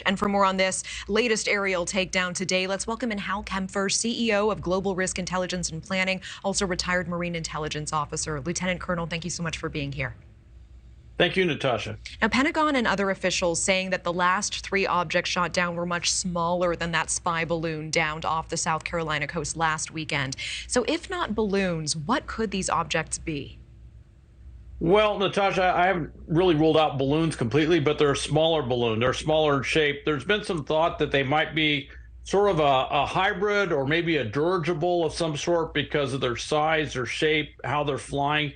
And for more on this latest aerial takedown today, let's welcome in Hal Kempfer, CEO of Global Risk Intelligence and Planning, also retired Marine Intelligence Officer. Lieutenant Colonel, thank you so much for being here. Thank you, Natasha. Now, Pentagon and other officials saying that the last 3 objects shot down were much smaller than that spy balloon downed off the South Carolina coast last weekend. So if not balloons, what could these objects be? Well, Natasha, I haven't really ruled out balloons completely, but they're a smaller balloon. They're smaller in shape. There's been some thought that they might be sort of a hybrid or maybe a dirigible of some sort because of their size, their shape, how they're flying.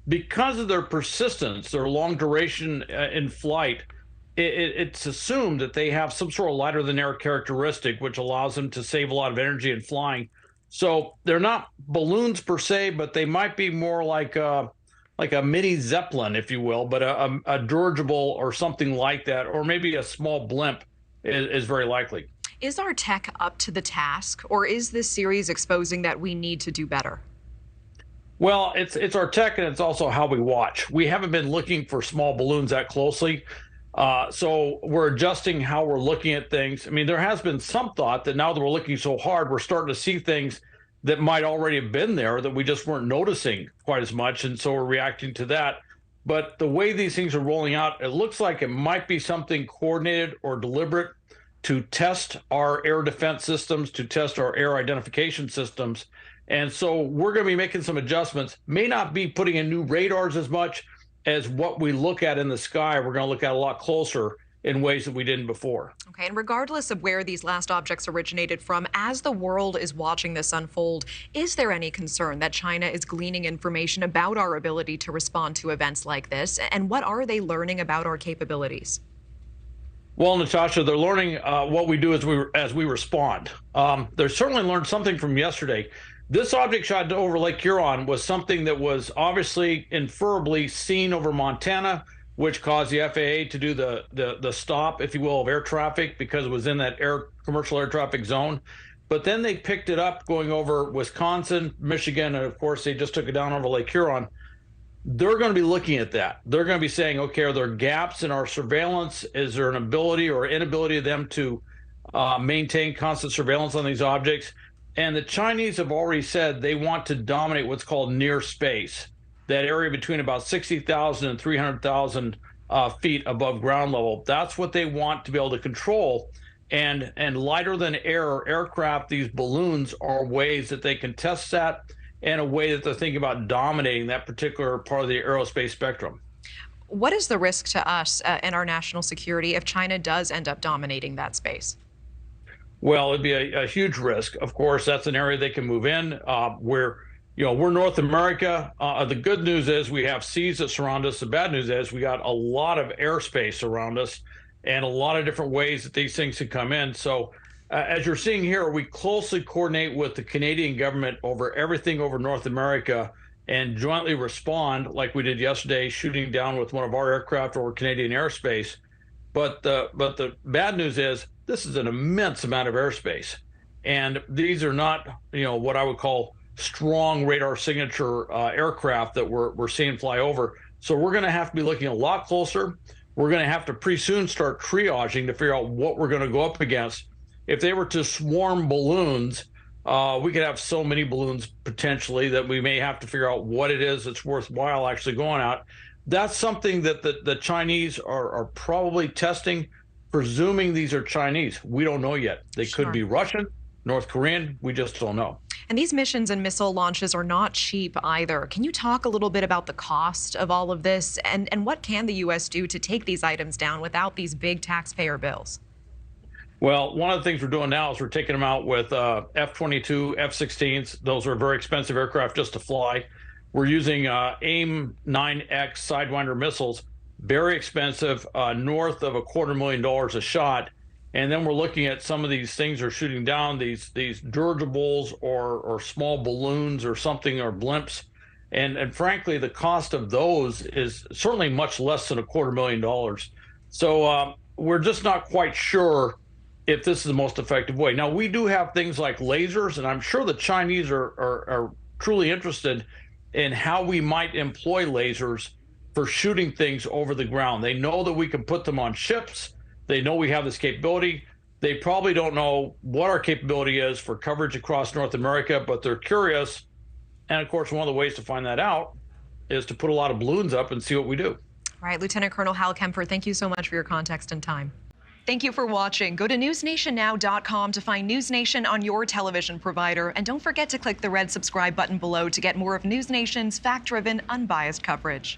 Because of their persistence, their long duration in flight, it's assumed that they have some sort of lighter than air characteristic, which allows them to save a lot of energy in flying. So they're not balloons per se, but they might be more like a mini Zeppelin, if you will, but a dirigible or something like that, or maybe a small blimp is very likely. Is our tech up to the task, or is this series exposing that we need to do better? Well, it's our tech, and it's also how we watch. We haven't been looking for small balloons that closely, so we're adjusting how we're looking at things. I mean, there has been some thought that now that we're looking so hard, we're starting to see things that might already have been there that we just weren't noticing quite as much, and so we're reacting to that. But the way these things are rolling out, it looks like it might be something coordinated or deliberate to test our air defense systems, to test our air identification systems. And so we're going to be making some adjustments. May not be putting in new radars as much as what we look at in the sky. We're going to look at a lot closer in ways that we didn't before. Okay, and regardless of where these last objects originated from, as the world is watching this unfold, is there any concern that China is gleaning information about our ability to respond to events like this? And what are they learning about our capabilities? Well, Natasha, they're learning what we do as we respond. They certainly learned something from yesterday. This object shot over Lake Huron was something that was obviously inferably seen over Montana, which caused the FAA to do the stop, if you will, of air traffic because it was in that commercial air traffic zone. But then they picked it up going over Wisconsin, Michigan, and of course they just took it down over Lake Huron. They're going to be looking at that. They're going to be saying, okay, are there gaps in our surveillance? Is there an ability or inability of them to maintain constant surveillance on these objects? And the Chinese have already said they want to dominate what's called near space, that area between about 60,000 and 300,000 feet above ground level. That's what they want to be able to control. And lighter than air aircraft, these balloons are ways that they can test that, and a way that they're thinking about dominating that particular part of the aerospace spectrum. What is the risk to us and our national security if China does end up dominating that space? Well, it'd be a huge risk. Of course, that's an area they can move in. We're North America. The good news is we have seas that surround us. The bad news is we got a lot of airspace around us and a lot of different ways that these things can come in. So as you're seeing here, we closely coordinate with the Canadian government over everything over North America and jointly respond like we did yesterday, shooting down with one of our aircraft over Canadian airspace. But the bad news is this is an immense amount of airspace. And these are not, what I would call strong radar signature aircraft that we're seeing fly over. So we're going to have to be looking a lot closer. We're going to have to pretty soon start triaging to figure out what we're going to go up against. If they were to swarm balloons, we could have so many balloons potentially that we may have to figure out what it is that's worthwhile actually going out. That's something that the Chinese are probably testing, presuming these are Chinese. We don't know yet. They could be Russian, North Korean. We just don't know. And these missions and missile launches are not cheap either. Can you talk a little bit about the cost of all of this, and what can the U.S. do to take these items down without these big taxpayer bills? Well, one of the things we're doing now is we're taking them out with F-22, F-16s. Those are very expensive aircraft just to fly. We're using AIM-9X Sidewinder missiles, very expensive, north of $250,000 a shot. And then we're looking at some of these things are shooting down, these dirigibles or small balloons or something, or blimps. And frankly, the cost of those is certainly much less than $250,000. So we're just not quite sure if this is the most effective way. Now, we do have things like lasers, and I'm sure the Chinese are truly interested in how we might employ lasers for shooting things over the ground. They know that we can put them on ships. They know we have this capability. They probably don't know what our capability is for coverage across North America, but they're curious. And of course, one of the ways to find that out is to put a lot of balloons up and see what we do. All right, Lieutenant Colonel Hal Kempfer, thank you so much for your context and time. Thank you for watching. Go to newsnationnow.com to find News Nation on your television provider. And don't forget to click the red subscribe button below to get more of News Nation's fact-driven, unbiased coverage.